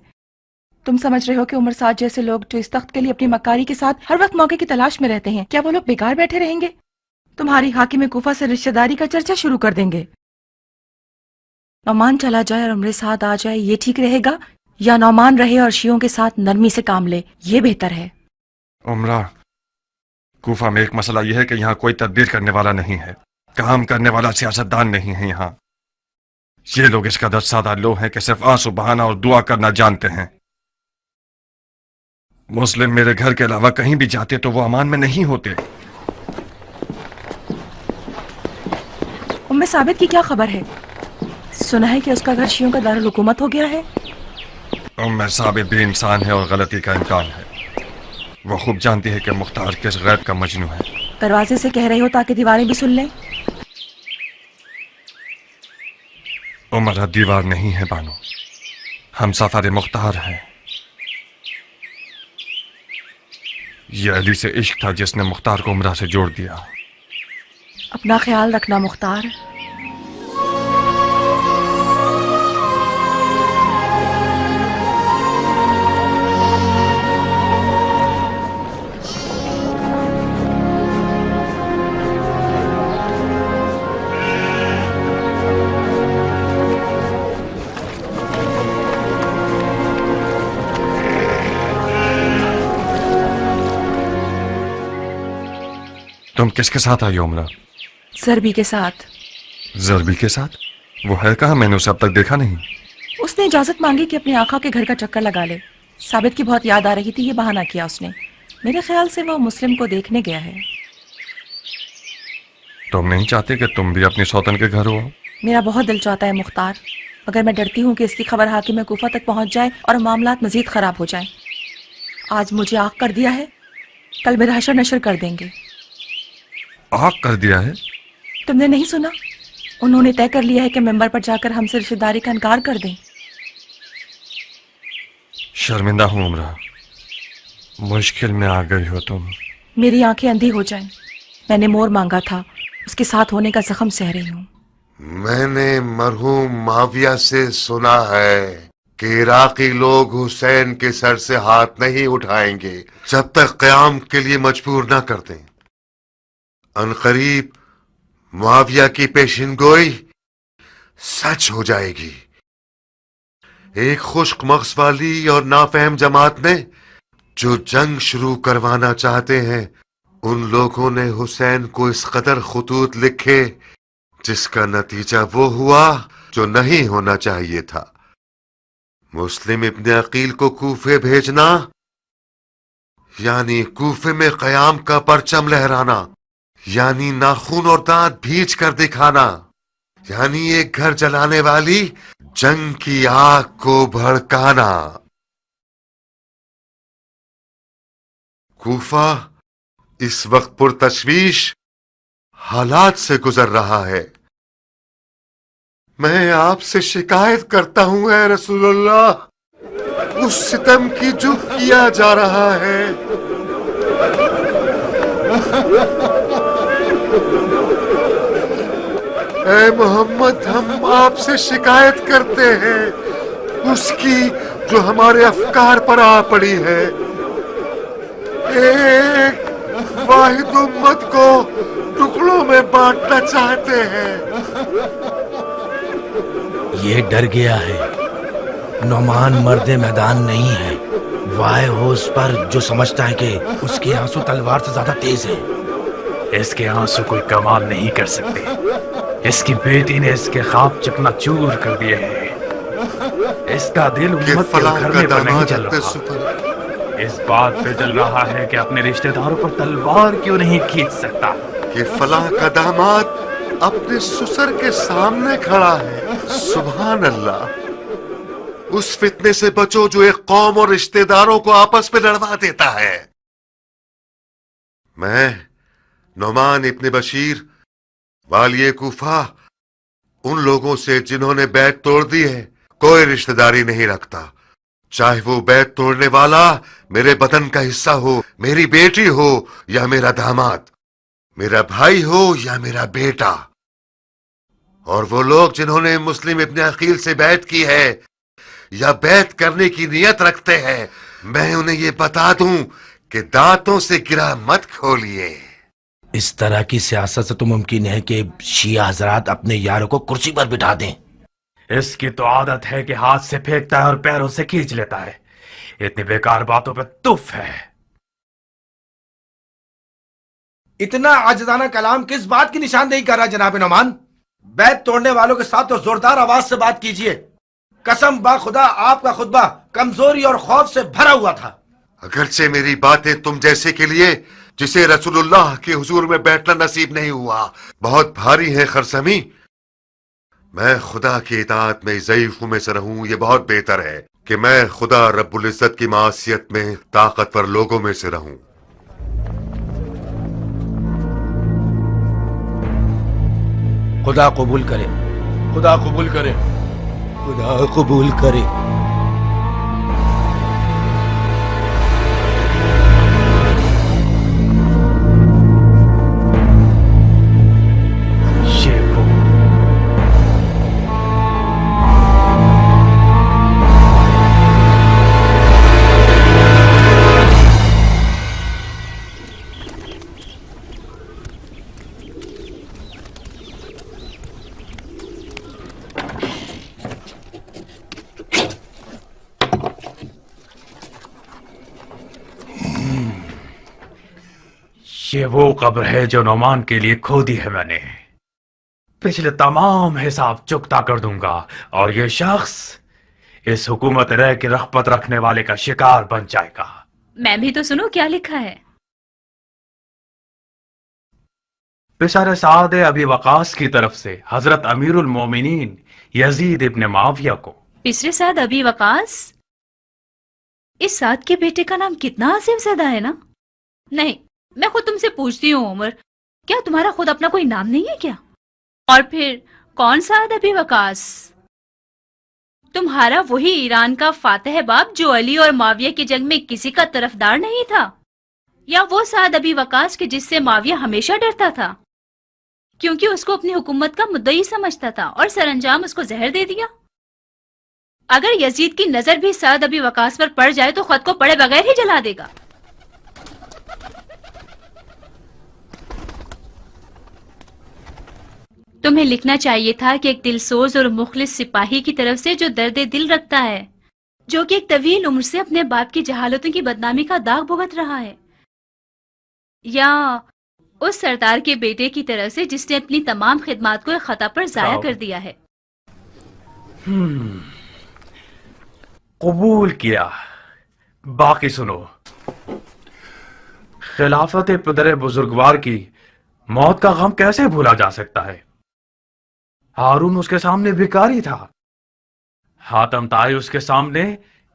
तुम समझ रहे हो कि उमर साद जैसे लोग जो इस तख्त के लिए अपनी मक्कारी के साथ हर वक्त मौके की तलाश में रहते हैं, क्या वो लोग बेकार बैठे रहेंगे? तुम्हारी हाकिम कूफा से रिश्तेदारी का चर्चा शुरू कर देंगे। नौमान चला जाए और उमर साद आ जाए, ये ठीक रहेगा, या नौमान रहे और शियों के साथ नरमी से काम ले, ये बेहतर है? उमरा, कूफा में एक मसला यह है कि यहाँ कोई तदबीर करने वाला नहीं है, काम करने वाला सियासतदान नहीं है। यहाँ ये लोग इस कदर सादा लोग हैं कि सिर्फ आंसू बहाना और दुआ करना जानते हैं। मुस्लिम मेरे घर के अलावा कहीं भी जाते तो वो अमान में नहीं होते। उम्मे साबित की क्या खबर है? सुना है कि उसका घर शियों का दारुल हुकूमत हो गया है। उम्मे साबित भी इंसान है और गलती का इम्कान है। वो खूब जानती है कि मुख्तार किस गैब का मजनू है। दरवाजे से कह रहे हो ताकि दीवारें भी सुन लें? उमरा दीवार नहीं है बानो, हम सफार मुख्तार हैं। ये अली से इश्क था जिसने मुख्तार को उमरा से जोड़ दिया। अपना ख्याल रखना मुख्तार। तुम किसके साथ आई हो उमरा? जरबी के साथ। जरबी के साथ? वो है कहाँ? मैंने उसे अब तक देखा नहीं। उसने इजाजत मांगी कि अपने आका के घर का चक्कर लगा ले। साबित की बहुत याद आ रही थी, ये बहाना किया उसने। मेरे ख्याल से वो मुस्लिम को देखने गया है। तुम नहीं चाहते कि तुम भी अपनी सौतन के घर हो? मेरा बहुत दिल चाहता है मुख्तार, मगर मैं डरती हूँ कि इसकी खबर हाकिम कूफा तक पहुंच जाए और मामलात मजीद खराब हो जाएं। आज मुझे आग कर दिया है, कल मेरा हशर नशर कर देंगे। आग कर दिया है? तुमने नहीं सुना? उन्होंने तय कर लिया है कि मेंबर पर जाकर हमसे रिश्तेदारी का इनकार कर दें। शर्मिंदा हूं उमरा, मुश्किल में आ गई हो तुम। मेरी आंखें अंधी हो जाएं। मैंने मोर मांगा था, उसके साथ होने का जख्म सह रही हूँ। मैंने मरहूम माविया से सुना है कि इराकी लोग हुसैन के सर से हाथ नहीं उठाएंगे जब तक क़याम के लिए मजबूर ना कर दें। अनकरीब मुआविया की पेशिनगोई सच हो जाएगी। एक खुश्क मग़ज़ वाली और नाफहम जमात ने जो जंग शुरू करवाना चाहते हैं, उन लोगों ने हुसैन को इस कदर खुतूत लिखे जिसका नतीजा वो हुआ जो नहीं होना चाहिए था। मुस्लिम इब्न अकील को कूफे भेजना यानी कूफे में क़याम का परचम लहराना, यानी नाखून और दांत भींच कर दिखाना, यानी एक घर जलाने वाली जंग की आग को भड़काना। कूफा इस वक्त पुरतशवीश हालात से गुजर रहा है। मैं आपसे शिकायत करता हूं ऐ रसूलुल्लाह, उस सितम की जो किया जा रहा है। ऐ मोहम्मद, हम आपसे शिकायत करते हैं उसकी जो हमारे अफकार पर आ पड़ी है। एक वाहिद उम्मत को टुकड़ों में बांटना चाहते हैं। ये डर गया है। नौमान मर्दे मैदान नहीं है। वाय हो उस पर जो समझता है कि उसके आंसू तलवार से ज्यादा तेज है। اس کے آنسو کوئی کمال نہیں کر سکتے. اس کی بیٹی نے اس کے خواب چکنا چور کر دیے ہیں. اس کا دل امت کے گھرنے پر نہیں چل رہا. اس بات پہ چل رہا ہے کہ اپنے رشتہ داروں پر تلوار کیوں نہیں کھینچ سکتا. کہ فلاں کا داماد اپنے سسر کے سامنے کھڑا ہے. سبحان اللہ. اس فتنے سے بچو جو ایک قوم اور رشتہ داروں کو آپس میں لڑوا دیتا ہے. میں نعمان ابن بشیر والی کوفہ ان لوگوں سے جنہوں نے بیعت توڑ دی ہے کوئی رشتہ داری نہیں رکھتا. چاہے وہ بیعت توڑنے والا میرے بدن کا حصہ ہو، میری بیٹی ہو یا میرا داماد، میرا بھائی ہو یا میرا بیٹا. اور وہ لوگ جنہوں نے مسلم ابن عقیل سے بیعت کی ہے یا بیعت کرنے کی نیت رکھتے ہیں، میں انہیں یہ بتا دوں کہ دانتوں سے گرا مت کھولیے. اس طرح کی سیاست سے تو ممکن ہے کہ شیعہ حضرات اپنے یاروں کو کرسی پر بٹھا دیں. اس کی تو عادت ہے کہ ہاتھ سے پھینکتا ہے اور پیروں سے کھینچ لیتا ہے. اتنی بیکار باتوں پہ تف ہے. اتنا عاجزانہ کلام کس بات کی نشاندہی کر رہا جناب نعمان؟ بیعت توڑنے والوں کے ساتھ تو زوردار آواز سے بات کیجئے. قسم با خدا آپ کا خطبہ کمزوری اور خوف سے بھرا ہوا تھا. اگرچہ میری باتیں تم جیسے کے لیے جسے رسول اللہ کے حضور میں بیٹھنا نصیب نہیں ہوا بہت بھاری ہے خرسمی. میں خدا کی اطاعت میں ضعیفوں میں سے رہوں، یہ بہت بہتر ہے کہ میں خدا رب العزت کی معصیت میں طاقتور لوگوں میں سے رہوں. خدا قبول کرے، خدا قبول کرے، خدا قبول کرے. یہ وہ قبر ہے جو نعمان کے لیے کھودی ہے میں نے. پچھلے تمام حساب چکتا کر دوں گا اور یہ شخص اس حکومت رہ کی رغبت رکھنے والے کا شکار بن جائے گا. میں بھی تو سنو کیا لکھا ہے. بشار سعد ابی وقاص کی طرف سے حضرت امیر المومنین یزید ابن معاویہ کو. پسر سعد ابی وقاص؟ اس سعد کے بیٹے کا نام کتنا عظیم زدہ ہے نا. نہیں، میں خود تم سے پوچھتی ہوں عمر، کیا تمہارا خود اپنا کوئی نام نہیں ہے کیا؟ اور پھر کون سعد ابی وقاص؟ تمہارا وہی ایران کا فاتح باب جو علی اور معاویہ کی جنگ میں کسی کا طرفدار نہیں تھا، یا وہ سعد ابی وقاص کے جس سے معاویہ ہمیشہ ڈرتا تھا کیونکہ اس کو اپنی حکومت کا مدعی سمجھتا تھا اور سر انجام اس کو زہر دے دیا؟ اگر یزید کی نظر بھی سعد ابی وقاص پر پڑ جائے تو خود کو پڑے بغیر ہی جلا دے گا. تمہیں لکھنا چاہیے تھا کہ ایک دل سوز اور مخلص سپاہی کی طرف سے جو درد دل رکھتا ہے، جو کہ ایک طویل عمر سے اپنے باپ کی جہالتوں کی بدنامی کا داغ بھگت رہا ہے، یا اس سردار کے بیٹے کی طرف سے جس نے اپنی تمام خدمات کو ایک خطا پر ضائع کر دیا ہے. قبول کیا. باقی سنو. خلافت پدر بزرگوار کی موت کا غم کیسے بھولا جا سکتا ہے؟ ہارون اس کے سامنے بھکاری تھا، حاتم طائی اس کے سامنے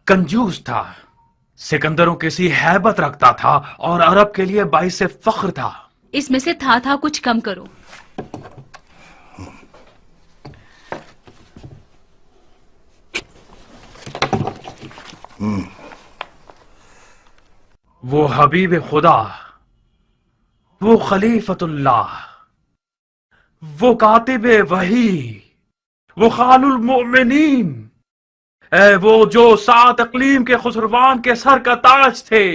کنجوس تھا، سکندروں کسی ہیبت رکھتا تھا اور عرب کے لیے باعث فخر تھا. اس میں سے تھا کچھ کم کرو. وہ حبیب خدا، وہ خلیفت اللہ، وہ کاتب وحی، وہ خال المؤمنین، اے وہ جو 7 اقلیم کے خسروان کے سر کا تاج تھے.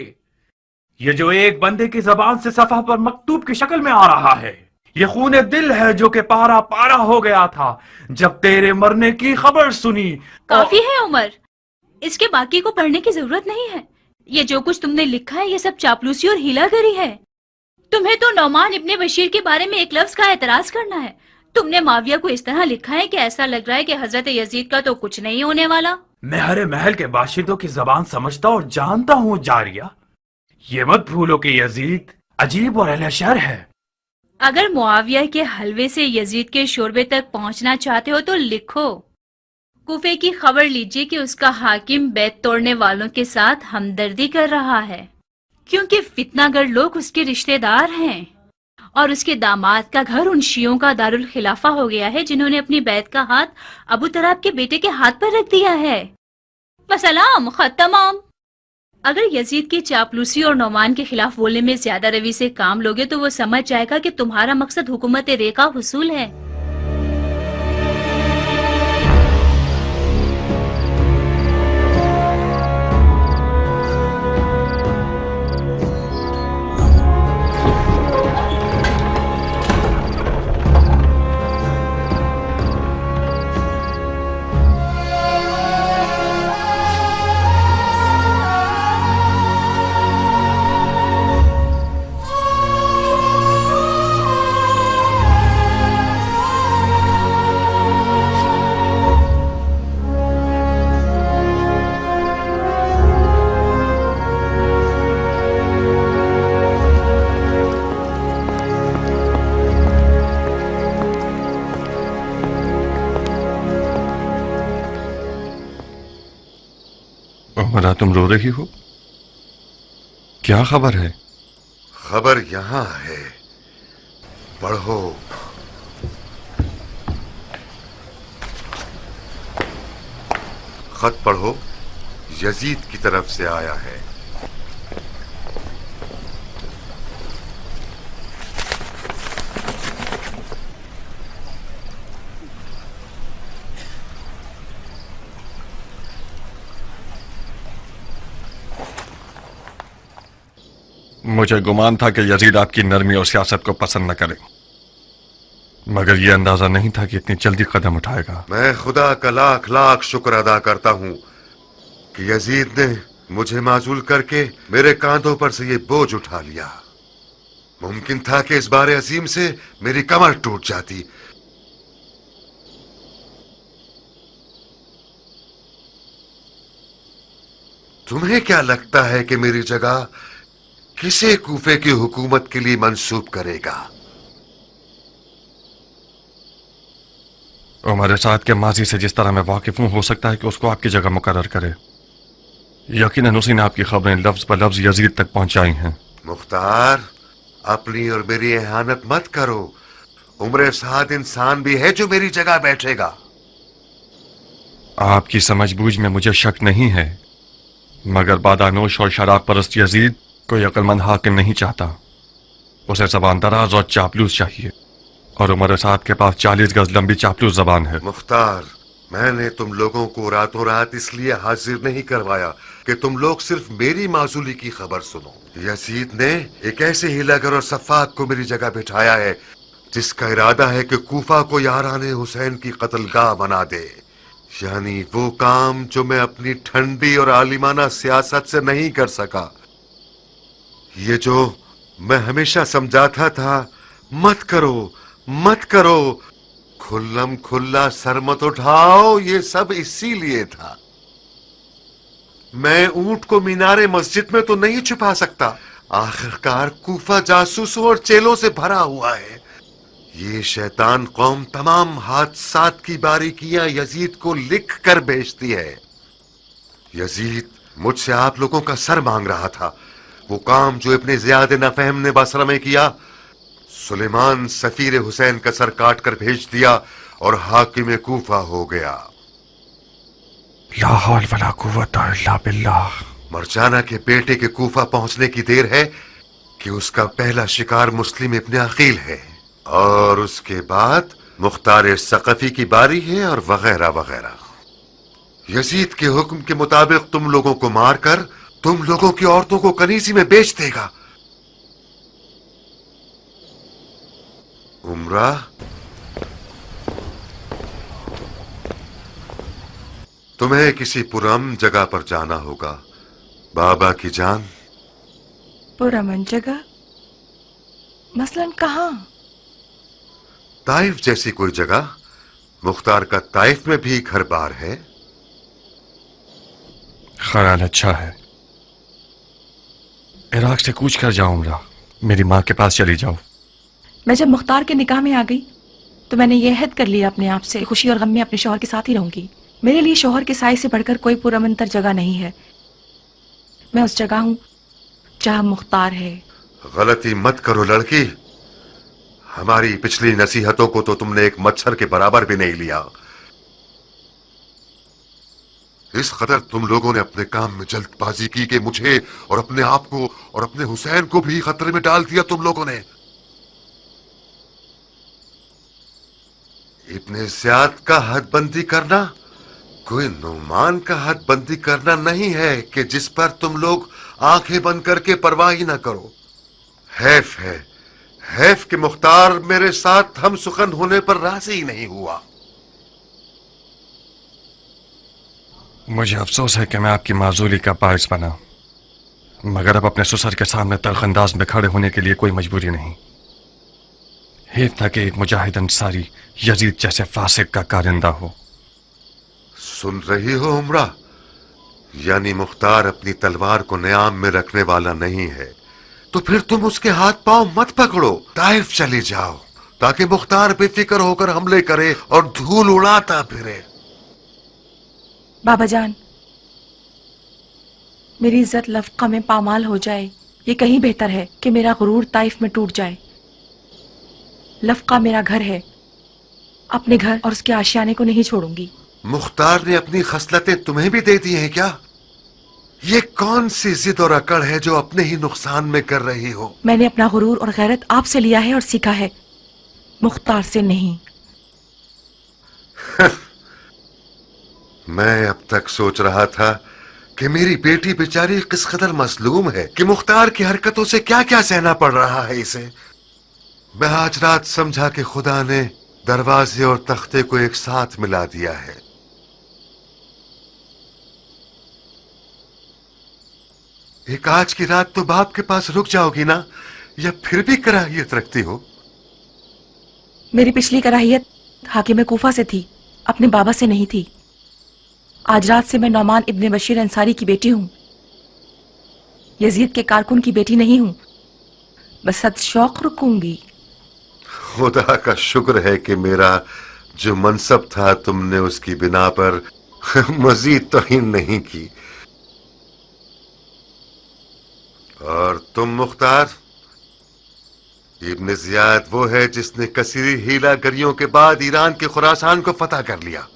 یہ جو ایک بندے کی زبان سے صفحہ پر مکتوب کی شکل میں آ رہا ہے، یہ خون دل ہے جو کہ پارا پارا ہو گیا تھا جب تیرے مرنے کی خبر سنی. کافی ہے عمر، اس کے باقی کو پڑھنے کی ضرورت نہیں ہے. یہ جو کچھ تم نے لکھا ہے یہ سب چاپلوسی اور ہیلا گری ہے. तुम्हें तो नौमान इब्ने बशीर के बारे में एक लफ्ज का एतराज करना है। तुमने माविया को इस तरह लिखा है कि ऐसा लग रहा है कि हजरत यजीद का तो कुछ नहीं होने वाला। मैं हरे महल के बाशिंदों की जबान समझता और जानता हूँ जारिया। ये मत भूलो कि यजीद अजीब और अहले शर है। अगर मुआविया के हलवे से यजीद के शोरबे तक पहुंचना चाहते हो तो लिखो, कूफे की खबर लीजिए कि उसका हाकिम बैत तोड़ने वालों के साथ हमदर्दी कर रहा है, क्योंकि फितनागर लोग उसके रिश्तेदार हैं और उसके दामाद का घर उन शियों का दारुल खिलाफा हो गया है जिन्होंने अपनी बैत का हाथ अबू तराब के बेटे के हाथ पर रख दिया है। वसलाम, खत तमाम। अगर यजीद की चापलूसी और नौमान के खिलाफ बोलने में ज्यादा रवि से काम लोगे तो वो समझ जाएगा कि तुम्हारा मकसद हुकूमत रे का हुसूल है। उमरा, तुम रो रही हो? क्या खबर है? खबर यहां है, पढ़ो। खत पढ़ो, यजीद की तरफ से आया है। मुझे गुमान था कि यजीद आपकी नरमी और सियासत को पसंद न करे, मगर यह अंदाजा नहीं था कि इतनी जल्दी कदम उठाएगा। मैं खुदा का लाख लाख शुक्र अदा करता हूं कि यजीद ने मुझे माजूल करके मेरे कांधों पर से ये बोझ उठा लिया। मुमकिन था कि इस बारे अजीम से मेरी कमर टूट जाती। तुम्हें क्या लगता है कि मेरी जगह किसे कूफे की हुकूमत के लिए मंसूब करेगा? उमर साद के माजी से जिस तरह मैं वाकिफ हूं, हो सकता है कि उसको आपकी जगह मुकर्रर करे। यकीनन उसी ने आपकी खबरें लफ्ज पर लफ्ज यजीद तक पहुंचाई हैं। मुख्तार, अपनी और मेरी एहानत मत करो। उम्र साद इंसान भी है जो मेरी जगह बैठेगा। आपकी समझबूझ में मुझे शक नहीं है, मगर बादानोश और शराब परस्त यजीद कोई अक्लमंद हाकिम नहीं चाहता। उसे जबान दराज और चापलूस चाहिए, और उमर साद के पास 40 गज लंबी चापलूस जबान है। मुख्तार, मैंने तुम लोगों को रातों रात इसलिए हाजिर नहीं करवाया कि तुम लोग सिर्फ मेरी माजूली की खबर सुनो। यजीद ने एक ऐसे हिलागर और सफाक को मेरी जगह बिठाया है जिसका इरादा है कि कूफा को यारान हुसैन की कत्लगाह बना दे, यानी वो काम जो मैं अपनी ठंडी और आलिमाना सियासत से नहीं कर सका। ये जो मैं हमेशा समझाता था, मत करो मत करो, खुल्लम खुल्ला सर मत उठाओ, ये सब इसीलिए था। मैं ऊंट को मीनारे मस्जिद में तो नहीं छुपा सकता। आखिरकार कूफा जासूसों और चेलों से भरा हुआ है। ये शैतान कौम तमाम हादसात की बारीकियां यजीद को लिख कर भेजती है। यजीद मुझसे आप लोगों का सर मांग रहा था। वो काम जो इब्ने ज़ियाद नफहम ने बसरा में किया, सुलेमान सफीर हुसैन का सर काट कर भेज दिया और हाकिम कूफा हो गया। ला हौल वला कुव्वता इल्ला बिल्लाह। मरजाना के बेटे के कूफा पहुंचने की देर है कि उसका पहला शिकार मुस्लिम इब्ने अकील है, और उसके बाद मुख्तार सकफी की बारी है, और वगैरह वगैरह। यजीद के हुक्म के मुताबिक तुम लोगों को मारकर तुम लोगों की औरतों को कनीजी में बेच देगा। उमरा, तुम्हें किसी पुरअमन जगह पर जाना होगा। बाबा की जान। पुरअमन जगह? मसलन कहाँ? ताइफ जैसी कोई जगह। मुख्तार का ताइफ में भी घर बार है। ख्याल अच्छा है। इराक से कूच कर जाओ उमरा, मेरी माँ के पास चली जाओ। मैं जब मुख्तार के निकाह में आ गई तो मैंने ये अहद कर लिया अपने आप से, खुशी और गम में अपने शौहर के साथ ही रहूंगी। मेरे लिए शौहर के साए से बढ़कर कोई पुरअमनतर जगह नहीं है। मैं उस जगह हूँ जहाँ मुख्तार है। गलती मत करो लड़की। हमारी पिछली नसीहतों को तो तुमने एक मच्छर के बराबर भी नहीं लिया। इस कदर तुम लोगों ने अपने काम में जल्दबाजी की कि मुझे और अपने आप को और अपने हुसैन को भी खतरे में डाल दिया तुम लोगों ने। इब्ने ज़ियाद का हदबंदी करना कोई नुमान का हदबंदी करना नहीं है कि जिस पर तुम लोग आंखें बंद करके परवाह ही ना करो। हैफ है, हैफ कि मुख्तार मेरे साथ हम सुखन होने पर राजी ही नहीं हुआ। मुझे अफसोस है कि मैं आपकी माजूली का बायस बना, मगर अब अपने ससुर के सामने तलखंदाज में खड़े होने के लिए कोई मजबूरी नहीं। हेफ था कि एक मुजाहिद अंसारी यजीद जैसे फासिक का कारिंदा हो। सुन रही हो उमरा, यानी मुख्तार अपनी तलवार को न्याम में रखने वाला नहीं है, तो फिर तुम उसके हाथ पांव मत पकड़ो, ताइफ चली जाओ ताकि मुख्तार बेफिक्र होकर हमले करे और धूल उड़ाता फिरे। बाबा जान, मेरी इज्जत लफका में पामाल हो जाए ये कहीं बेहतर है कि मेरा गुरूर ताइफ में टूट जाए। लफका मेरा घर है, अपने घर और उसके आशियाने को नहीं छोड़ूंगी। मुख्तार ने अपनी खसलतें तुम्हें भी दे दी हैं क्या? ये कौन सी जिद और अकड़ है जो अपने ही नुकसान में कर रही हो? मैंने अपना गुरूर और गैरत आपसे लिया है और सीखा है, मुख्तार से नहीं। मैं अब तक सोच रहा था कि मेरी बेटी बेचारी किस कदर मसलूम है कि मुख्तार की हरकतों से क्या क्या सहना पड़ रहा है इसे। मैं आज रात समझा कि खुदा ने दरवाजे और तख्ते को एक साथ मिला दिया है। एक आज की रात तो बाप के पास रुक जाओगी ना, या फिर भी कराहियत रखती हो? मेरी पिछली कराहियत हाकिम कूफा से थी, अपने बाबा से नहीं थी। आज रात से मैं नौमान इब्ने बशीर अंसारी की बेटी हूँ, यजीद के कारकुन की बेटी नहीं हूँ। बस सद शौक रुकूंगी। खुदा का शुक्र है कि मेरा जो मनसब था तुमने उसकी बिना पर मजीद तौहीन नहीं की। और तुम मुख्तार, इब्ने ज़ियाद वो है जिसने कसीरी हीलागरियों के बाद ईरान के खुरासान को फतह कर लिया।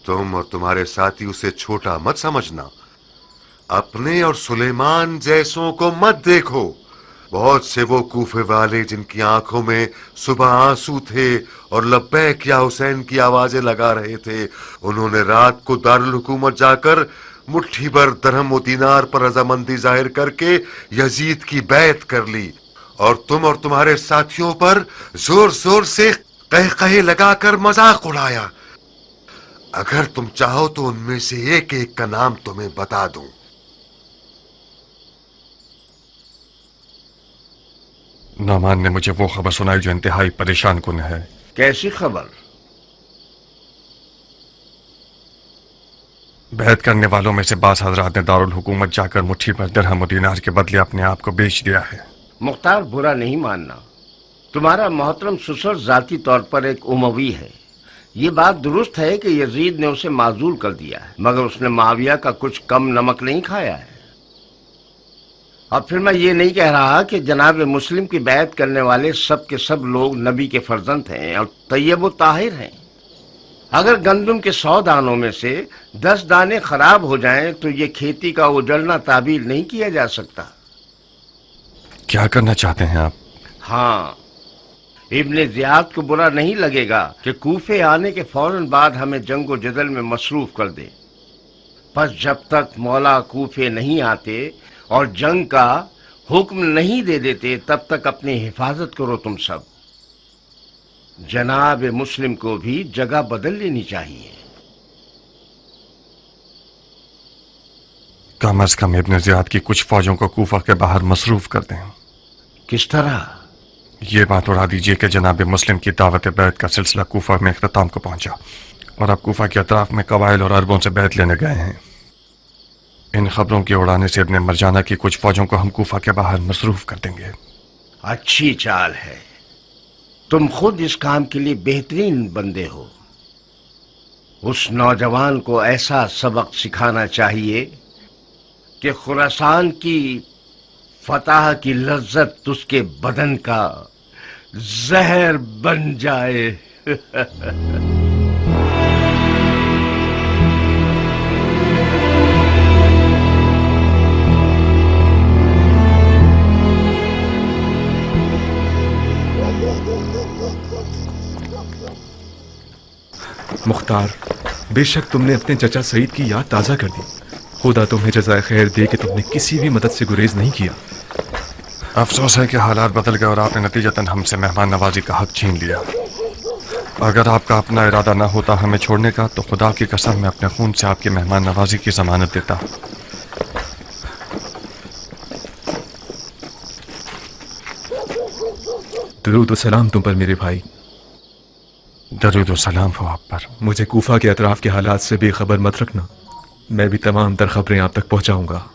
तुम और तुम्हारे साथी उसे छोटा मत समझना। अपने और सुलेमान जैसों को मत देखो। बहुत से वो कूफे वाले जिनकी आंखों में सुबह आंसू थे और लब्बैक या हुसैन की आवाजें लगा रहे थे, उन्होंने रात को दारुल हुकूमत जाकर मुट्ठी भर दरहम और दीनार पर रजामंदी जाहिर करके यजीद की बैत कर ली, और तुम और तुम्हारे साथियों पर जोर जोर से कहे लगाकर मजाक उड़ाया। अगर तुम चाहो तो उनमें से एक एक का नाम तुम्हें बता दूं। नौमान ने मुझे वो खबर सुनाई जो इंतहाई परेशान कुन है। कैसी खबर? बैत करने वालों में से बास हजरात ने दारुल हुकूमत जाकर मुट्ठी भर दिरहम और दीनार के बदले अपने आप को बेच दिया है। मुख्तार, बुरा नहीं मानना, तुम्हारा मोहतरम ससुर जाती तौर पर एक उमवी है। ये बात दुरुस्त है कि यजीद ने उसे माजूल कर दिया है, मगर उसने माविया का कुछ कम नमक नहीं खाया है। और फिर मैं ये नहीं कह रहा कि जनाब मुस्लिम की बैत करने वाले सब के सब लोग नबी के फर्जंद हैं और तैयब व ताहिर हैं। अगर गंदम के 100 दानों में से 10 दाने खराब हो जाएं तो ये खेती का उजड़ना ताबीर नहीं किया जा सकता। क्या करना चाहते हैं आप? हाँ, इब्ने ज़ियाद को बुरा नहीं लगेगा कि कूफे आने के फौरन बाद हमें जंगो जदल में मसरूफ कर दे। बस जब तक मौला कूफे नहीं आते और जंग का हुक्म नहीं दे देते तब तक अपनी हिफाजत करो तुम सब। जनाब मुस्लिम को भी जगह बदल लेनी चाहिए। कम अज कम इब्ने ज़ियाद की कुछ फौजों को कूफा के बाहर मसरूफ कर दें। किस तरह? ये बात उड़ा दीजिए कि जनाब मुस्लिम की दावत बैत का सिलसिला कूफा में इख्तिताम को पहुंचा और अब कूफा के अतराफ में कबाइल और अरबों से बैत लेने गए हैं। इन खबरों के उड़ाने से इब्ने मरजाना की कुछ फौजों को हम कूफा के बाहर मसरूफ कर देंगे। अच्छी चाल है। तुम खुद इस काम के लिए बेहतरीन बंदे हो। उस नौजवान को ऐसा सबक सिखाना चाहिए कि खुरासान की फतह की लज्जत उसके बदन का जहर बन जाए। मुख्तार, बेशक तुमने अपने चचा सईद की याद ताज़ा कर दी। खुदा तुम्हें जज़ाए खैर दे कि तुमने किसी भी मदद से गुरेज नहीं किया। अफसोस है कि हालात बदल गए और आपने नतीजतन हमसे मेहमान नवाजी का हक छीन लिया। अगर आपका अपना इरादा न होता हमें छोड़ने का तो खुदा की कसम मैं अपने खून से आपकी मेहमान नवाजी की जमानत देता। दरूद व सलाम तुम पर मेरे भाई। दरूद व सलाम हो आप पर। मुझे कूफा के अतराफ के हालात से बेखबर मत रखना। मैं भी तमाम तर खबरें आप तक पहुंचाऊंगा।